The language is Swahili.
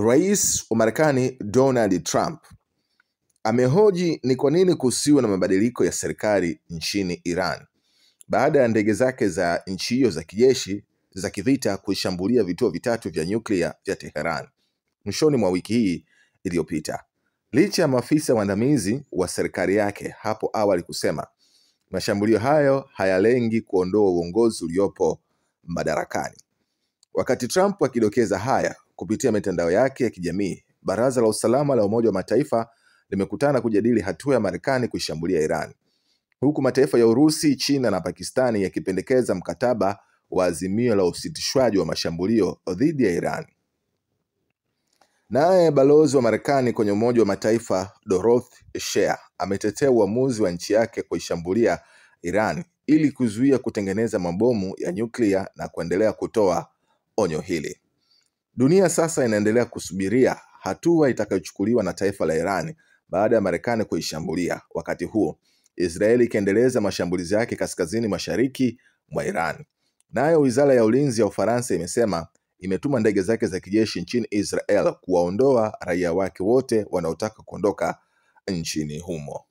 Rais wa Marekani Donald Trump amehoji ni kwa nini kusiwe na mabadiliko ya serikali nchini Iran baada ya ndege zake za nchi hiyo za kijeshi za kivita kushambulia vituo vitatu vya nyuklia vya Tehran mwishoni mwa wiki hii iliyopita. Licha ya maafisa waandamizi wa serikali yake hapo awali kusema mashambulio hayo hayalengi kuondoa uongozi uliopo madarakani. Wakati Trump akidokeza haya kupitia mitandao yake ya kijamii, Baraza la Usalama la Umoja wa Mataifa limekutana kujadili hatua ya Marekani kuishambulia Iran, huku mataifa ya Urusi, China na Pakistani yakipendekeza mkataba wa azimio la usitishwaji wa mashambulio dhidi ya Iran. Naye balozi wa Marekani kwenye Umoja wa Mataifa Dorothy Shea ametetea uamuzi wa nchi yake kuishambulia Iran ili kuzuia kutengeneza mabomu ya nyuklia na kuendelea kutoa onyo hili. Dunia sasa inaendelea kusubiria hatua itakayochukuliwa na taifa la Iran baada ya Marekani kuishambulia. Wakati huo, Israeli ikiendeleza mashambulizi yake kaskazini mashariki mwa Iran. Nayo Wizara ya Ulinzi ya Ufaransa imesema imetuma ndege zake za kijeshi nchini Israel kuwaondoa raia wake wote wanaotaka kuondoka nchini humo.